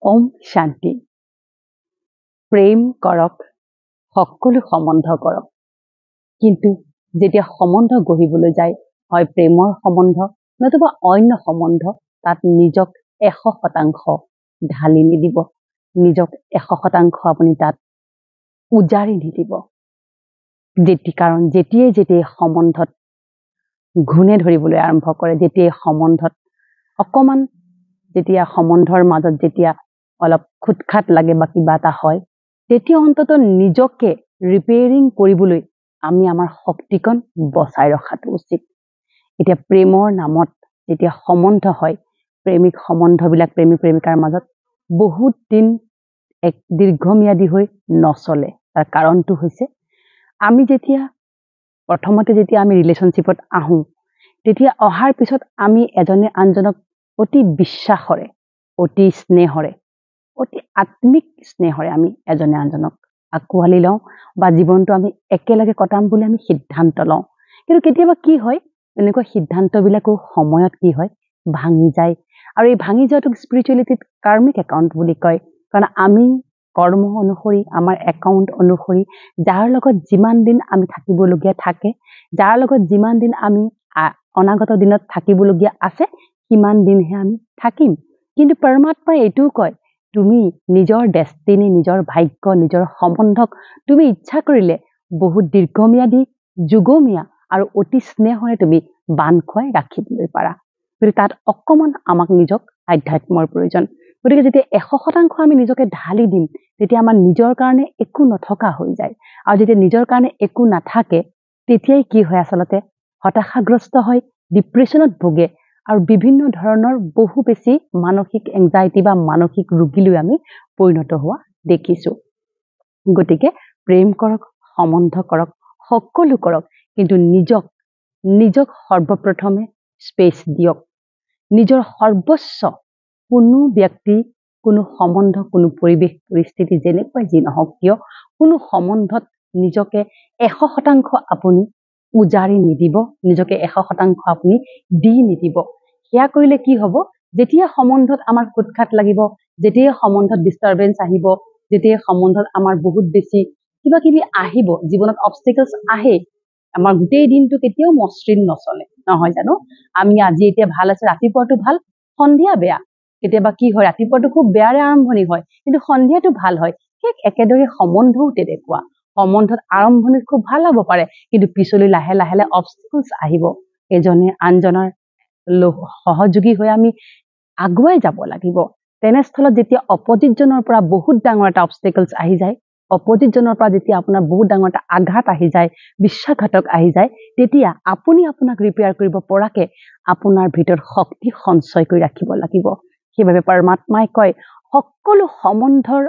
ওম শান্তি। প্ৰেম কৰক, সকলো সম্বন্ধ কৰক, কিন্তু যেতিয়া সম্বন্ধ গঢ়িবলৈ যায়, হয় প্ৰেমৰ সম্বন্ধ নতুবা অন্য সম্বন্ধ, তাত নিজক 100% ঢালি নিদিব, নিজক 100% আপুনি তাত উজাৰি নিদিব। কাৰণ যেতিয়াই সম্বন্ধত ঘূণে ধৰিবলৈ আৰম্ভ কৰে, যেতিয়াই সম্বন্ধত অকণমান যেতিয়া সম্বন্ধৰ মাজত যেতিয়া অলপ খুটখাট লাগে বা কিবা এটা হয়, তেতিয়া অন্ততঃ নিজকে ৰিপেয়াৰিং কৰিবলৈ আমি আমাৰ শক্তিকণ বচাই ৰখাটো উচিত। এতিয়া প্ৰেমৰ নামত যেতিয়া সম্বন্ধ হয়, প্ৰেমিক সম্বন্ধবিলাক প্ৰেমিক প্ৰেমিকাৰ মাজত বহুত দিন এক দীৰ্ঘম্যাদী হৈ নচলে। তাৰ কাৰণটো হৈছে আমি প্ৰথমতে যেতিয়া আমি ৰিলেশ্যনশ্বিপত আহোঁ, তেতিয়া অহাৰ পিছত আমি এজনে আনজনক অতি বিশ্বাসৰে, অতি স্নেহৰে, অতি আত্মিক স্নেহৰে আমি এজনে আনজনক আঁকোৱালি লওঁ বা জীৱনটো আমি একেলগে কটাম বুলি আমি সিদ্ধান্ত লওঁ। কিন্তু কেতিয়াবা কি হয়, এনেকুৱা সিদ্ধান্তবিলাকো সময়ত কি হয়, ভাঙি যায়। আৰু এই ভাঙি যোৱাটোক স্পিৰিচুৱেলিটিত কাৰ্মিক একাউণ্ট বুলি কয়। কাৰণ আমি কৰ্ম অনুসৰি, আমাৰ একাউণ্ট অনুসৰি যাৰ লগত যিমান দিন আমি থাকিবলগীয়া থাকে, যাৰ লগত যিমান দিন আমি অনাগত দিনত থাকিবলগীয়া আছে, কিমান দিনহে আমি থাকিম। কিন্তু পৰমাত্মাই এইটোও কয়, তুমি নিজৰ ডেষ্টিনি, নিজৰ ভাগ্য, নিজৰ সম্বন্ধক তুমি ইচ্ছা কৰিলে বহুত দীৰ্ঘম্যাদী, যুগমীয়া আৰু অতি স্নেহৰে তুমি বান্ধ খুৱাই ৰাখিবলৈ পাৰা। গতিকে তাত অকণমান আমাক নিজক আধ্যাত্মৰ প্ৰয়োজন। গতিকে যেতিয়া 100% আমি নিজকে ঢালি দিম, তেতিয়া আমাৰ নিজৰ কাৰণে একো নথকা হৈ যায়। আৰু যেতিয়া নিজৰ কাৰণে একো নাথাকে, তেতিয়াই কি হয়, আচলতে হতাশাগ্ৰস্ত হয়, ডিপ্ৰেশ্যনত ভোগে আৰু বিভিন্ন ধৰণৰ বহু বেছি মানসিক এংজাইটি বা মানসিক ৰোগীলৈ আমি পৰিণত হোৱা দেখিছোঁ। গতিকে প্ৰেম কৰক, সম্বন্ধ কৰক, সকলো কৰক, কিন্তু নিজক সৰ্বপ্ৰথমে স্পেচ দিয়ক। নিজৰ সৰ্বস্ব, কোনো ব্যক্তি, কোনো সম্বন্ধ, কোনো পৰিৱেশ পৰিস্থিতি যেনেকুৱাই যি নহওক কিয়, কোনো সম্বন্ধত নিজকে 100% আপুনি উজাৰি নিদিব, নিজকে 100% আপুনি দি নিদিব। সেয়া কৰিলে কি হ'ব, যেতিয়া সম্বন্ধত আমাৰ খুটখাট লাগিব, যেতিয়াই সম্বন্ধত ডিষ্টাৰবেঞ্চ আহিব, যেতিয়াই সম্বন্ধত আমাৰ বহুত বেছি কিবা কিবি আহিব, জীৱনত অবষ্টেকলছ আহে, আমাৰ গোটেই দিনটো কেতিয়াও মসৃণ নচলে, নহয় জানো? আমি আজি এতিয়া ভাল আছে, ৰাতিপুৱাটো ভাল, সন্ধিয়া বেয়া। কেতিয়াবা কি হয়, ৰাতিপুৱাটো খুব বেয়াৰে আৰম্ভণি হয়, কিন্তু সন্ধিয়াটো ভাল হয়। ঠিক একেদৰে সম্বন্ধও তেনেকুৱা। সম্বন্ধত আৰম্ভণিত খুব ভাল হ'ব পাৰে, কিন্তু পিছলৈ লাহে লাহে অবষ্টেকলছ আহিব। এজনে আনজনৰ সহযোগী হৈ আমি আগুৱাই যাব লাগিব। তেনেস্থলত যেতিয়া অপজিটজনৰ পৰা বহুত ডাঙৰ এটা অবষ্টেকলছ আহি যায়, অপজিটজনৰ পৰা যেতিয়া আপোনাৰ বহুত ডাঙৰ এটা আঘাত আহি যায়, বিশ্বাসঘাতক আহি যায়, তেতিয়া আপুনি আপোনাক ৰিপেয়াৰ কৰিব পৰাকে আপোনাৰ ভিতৰত শক্তি সঞ্চয় কৰি ৰাখিব লাগিব। সেইবাবে পৰমাত্মাই কয়, সকলো সম্বন্ধৰ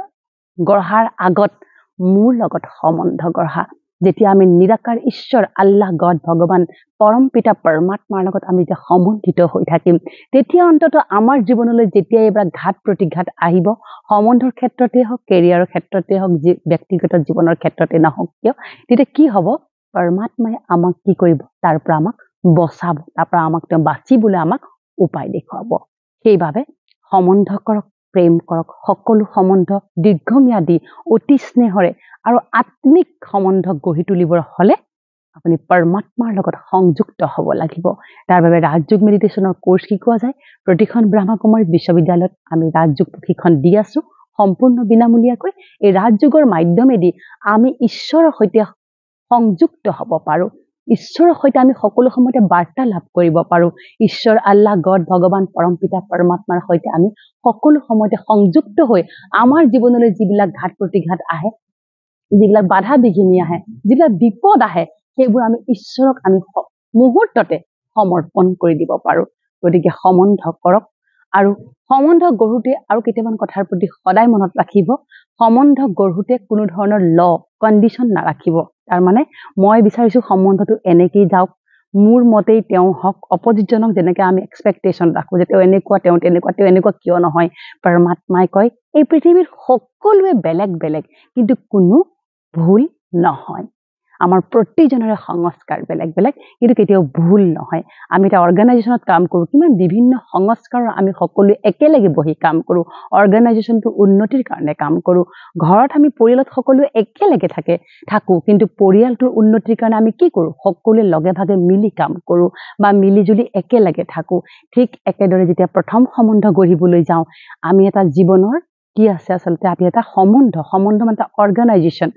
গঢ়াৰ আগত মোৰ লগত সম্বন্ধ গঢ়া। যেতিয়া আমি নিৰাকাৰ ঈশ্বৰ, আল্লাহ, গড, ভগৱান, পৰম পিতা পৰমাত্মাৰ লগত আমি যেতিয়া সম্বন্ধিত হৈ থাকিম, তেতিয়া অন্ততঃ আমাৰ জীৱনলৈ যেতিয়া এইবিলাক ঘাত প্ৰতিঘাত আহিব, সম্বন্ধৰ ক্ষেত্ৰতে হওক, কেৰিয়াৰৰ ক্ষেত্ৰতে হওক, ব্যক্তিগত জীৱনৰ ক্ষেত্ৰতে নহওক কিয়, তেতিয়া কি হ'ব, পৰমাত্মাই আমাক কি কৰিব, তাৰ পৰা আমাক বচাব, তাৰ পৰা আমাক তেওঁ বাচিবলৈ আমাক উপায় দেখুৱাব। সেইবাবে সম্বন্ধ কৰক, প্ৰেম কৰক, সকলো সম্বন্ধ দীৰ্ঘম্যাদী, অতি স্নেহৰে আৰু আত্মিক সম্বন্ধ গঢ়ি তুলিবৰ হ'লে আপুনি পৰমাত্মাৰ লগত সংযুক্ত হ'ব লাগিব। তাৰ বাবে ৰাজযোগ মেডিটেশ্যনৰ কোৰ্চ শিকোৱা যায়। প্ৰতিখন ব্ৰহ্মকুমাৰী বিশ্ববিদ্যালয়ত আমি ৰাজযোগ প্ৰশিক্ষণ দি আছোঁ, সম্পূৰ্ণ বিনামূলীয়াকৈ। এই ৰাজযোগৰ মাধ্যমেদি আমি ঈশ্বৰৰ সৈতে সংযুক্ত হ'ব পাৰোঁ। ঈশ্বৰৰ সৈতে আমি সকলো সময়তে বাৰ্তালাপ কৰিব পাৰোঁ। ঈশ্বৰ, আল্লাহ, গড, ভগৱান, পৰম পিতা পৰমাত্মাৰ সৈতে আমি সকলো সময়তে সংযুক্ত হৈ আমাৰ জীৱনলৈ যিবিলাক ঘাত প্ৰতিঘাত আহে, যিবিলাক বাধা বিঘিনি আহে, যিবিলাক বিপদ আহে, সেইবোৰ আমি ঈশ্বৰক আমি মুহূৰ্ততে সমৰ্পণ কৰি দিব পাৰোঁ। গতিকে সম্বন্ধ কৰক, আৰু সম্বন্ধ গঢ়োতে আৰু কেইটামান কথাৰ প্ৰতি সদায় মনত ৰাখিব, সম্বন্ধ গঢ়োতে কোনো ধৰণৰ কণ্ডিশ্যন নাৰাখিব। তাৰমানে মই বিচাৰিছোঁ সম্বন্ধটো এনেকেই যাওক, মোৰ মতেই তেওঁ হওক, অপজিটজনক যেনেকৈ আমি এক্সপেক্টেশ্যন ৰাখোঁ যে তেওঁ এনেকুৱা, তেওঁ তেনেকুৱা, তেওঁ এনেকুৱা কিয় নহয়। পৰমাত্মাই কয়, এই পৃথিৱীৰ সকলোৱে বেলেগ বেলেগ, কিন্তু কোনো ভুল নহয়। আমাৰ প্ৰতিজনৰে সংস্কাৰ বেলেগ বেলেগ, কিন্তু কেতিয়াও ভুল নহয়। আমি এটা অৰ্গেনাইজেশ্যনত কাম কৰোঁ, কিমান বিভিন্ন সংস্কাৰৰ আমি সকলোৱে একেলগে বহি কাম কৰোঁ, অৰ্গেনাইজেশ্যনটোৰ উন্নতিৰ কাৰণে কাম কৰোঁ। ঘৰত আমি পৰিয়ালত সকলোৱে একেলগে থাকোঁ, কিন্তু পৰিয়ালটোৰ উন্নতিৰ কাৰণে আমি কি কৰোঁ? সকলোৱে লগে ভাগে মিলি কাম কৰোঁ বা মিলিজুলি একেলগে থাকোঁ। ঠিক একেদৰে যেতিয়া প্ৰথম সম্বন্ধ গঢ়িবলৈ যাওঁ, আমি এটা জীৱনৰ কি আছে আচলতে আমি এটা সম্বন্ধ মানে এটা অৰ্গেনাইজেশ্যন,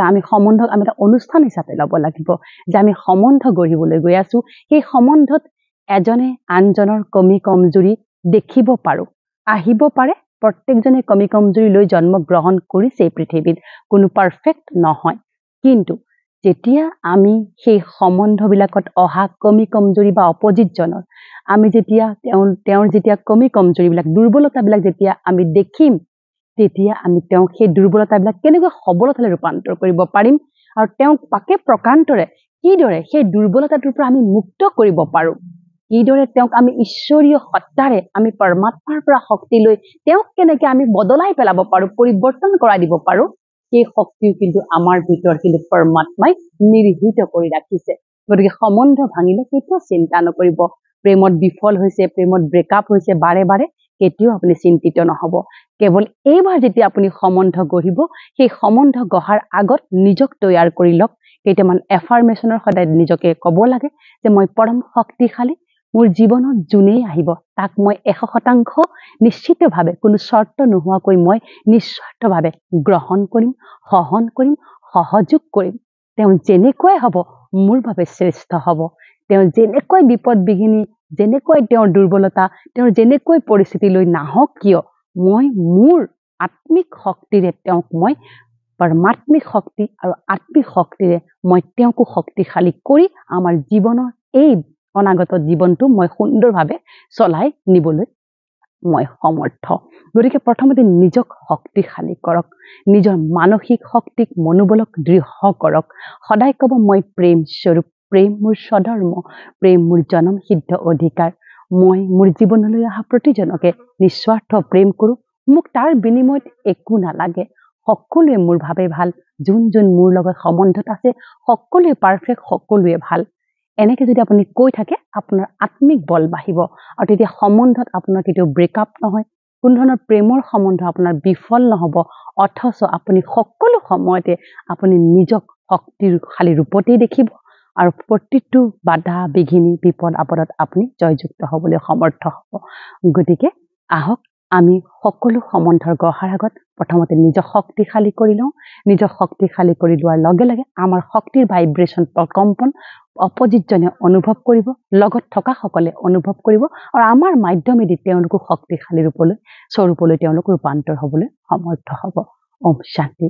আমি সম্বন্ধক আমি এটা অনুষ্ঠান হিচাপে ল'ব লাগিব যে আমি সম্বন্ধ গঢ়িবলৈ গৈ আছোঁ। সেই সম্বন্ধত এজনে আনজনৰ কমি কমজুৰি দেখিব পাৰোঁ, আহিব পাৰে। প্ৰত্যেকজনে কমি কমজুৰি লৈ জন্মগ্ৰহণ কৰিছে এই পৃথিৱীত, কোনো পাৰফেক্ট নহয়। কিন্তু যেতিয়া আমি সেই সম্বন্ধবিলাকত অহা কমি কমজুৰি বা অপজিতজনৰ আমি যেতিয়া তেওঁৰ যেতিয়া কমি কমজুৰিবিলাক দুৰ্বলতাবিলাক যেতিয়া আমি দেখিম, তেতিয়া আমি তেওঁক সেই দুৰ্বলতাবিলাক কেনেকৈ সবলতালৈ ৰূপান্তৰ কৰিব পাৰিম আৰু তেওঁক পাকে প্ৰকান্তৰে কিদৰে সেই দুৰ্বলতাটোৰ পৰা আমি মুক্ত কৰিব পাৰোঁ, কিদৰে তেওঁক আমি ঈশ্বৰীয় সত্তাৰে আমি পৰমাত্মাৰ পৰা শক্তি লৈ তেওঁক কেনেকৈ আমি বদলাই পেলাব পাৰোঁ, পৰিৱৰ্তন কৰাই দিব পাৰোঁ, সেই শক্তিও কিন্তু আমাৰ ভিতৰত কিন্তু পৰমাত্মাই নিৰ্হিত কৰি ৰাখিছে। গতিকে সম্বন্ধ ভাঙিলে কেতিয়াও চিন্তা নকৰিব। প্ৰেমত বিফল হৈছে, প্ৰেমত ব্ৰেকআপ হৈছে বাৰে বাৰে, কেতিয়াও আপুনি চিন্তিত নহ'ব। কেৱল এইবাৰ যেতিয়া আপুনি সম্বন্ধ গঢ়িব, সেই সম্বন্ধ গঢ়াৰ আগত নিজক তৈয়াৰ কৰি লওক। কেইটামান এফাৰ্মেশ্যনৰ সদায় নিজকে ক'ব লাগে যে মই পৰম শক্তিশালী, মোৰ জীৱনত যোনেই আহিব তাক মই 100% নিশ্চিতভাৱে কোনো চৰ্ত নোহোৱাকৈ মই নিস্বাৰ্থভাৱে গ্ৰহণ কৰিম, সহন কৰিম, সহযোগ কৰিম। তেওঁ যেনেকৈ হ'ব মোৰ বাবে শ্ৰেষ্ঠ হ'ব। তেওঁ যেনেকৈ বিপদ বিঘিনি, যেনেকৈ তেওঁৰ দুৰ্বলতা, তেওঁৰ যেনেকৈ পৰিস্থিতি লৈ নাহক কিয়, মই মোৰ আত্মিক শক্তিৰে তেওঁক মই পৰমাত্মিক শক্তি আৰু আত্মিক শক্তিৰে মই তেওঁকো শক্তিশালী কৰি আমাৰ জীৱনৰ এই অনাগত জীৱনটো মই সুন্দৰভাৱে চলাই নিবলৈ মই সমৰ্থ। গতিকে প্ৰথমতে নিজক শক্তিশালী কৰক, নিজৰ মানসিক শক্তিক মনোবলক দৃঢ় কৰক। সদায় ক'ব মই প্ৰেম স্বৰূপ, প্ৰেম মোৰ স্বধৰ্ম, প্ৰেম মোৰ জনম সিদ্ধ অধিকাৰ। মই মোৰ জীৱনলৈ অহা প্ৰতিজনকে নিস্বাৰ্থ প্ৰেম কৰোঁ, মোক তাৰ বিনিময়ত একো নালাগে। সকলোৱে মোৰ ভাৱে ভাল, যোন মোৰ লগত সম্বন্ধত আছে সকলোৱে পাৰফেক্ট, সকলোৱে ভাল। এনেকৈ যদি আপুনি কৈ থাকে আপোনাৰ আত্মিক বল বাঢ়িব আৰু তেতিয়া সম্বন্ধত আপোনাৰ কেতিয়াও ব্ৰেকআপ নহয়, কোনো ধৰণৰ প্ৰেমৰ সম্বন্ধ আপোনাৰ বিফল নহ'ব। অথচ আপুনি সকলো সময়তে আপুনি নিজক শক্তিশালী ৰূপতেই দেখিব আৰু প্ৰতিটো বাধা বিঘিনি বিপদ আপদত আপুনি জয়যুক্ত হ'বলৈ সমৰ্থ হ'ব। গতিকে আহক আমি সকলো সম্বন্ধৰ গঢ়াৰ আগত প্ৰথমতে নিজক শক্তিশালী কৰি লওঁ। নিজক শক্তিশালী কৰি লোৱাৰ লগে লগে আমাৰ শক্তিৰ ভাইব্ৰেশ্যন প্ৰকম্পন অপজিতজনে অনুভৱ কৰিব, লগত থকা সকলে অনুভৱ কৰিব আৰু আমাৰ মাধ্যমেদি তেওঁলোকো শক্তিশালী স্বৰূপলৈ তেওঁলোক ৰূপান্তৰ হ'বলৈ সমৰ্থ হ'ব। ওম শান্তি।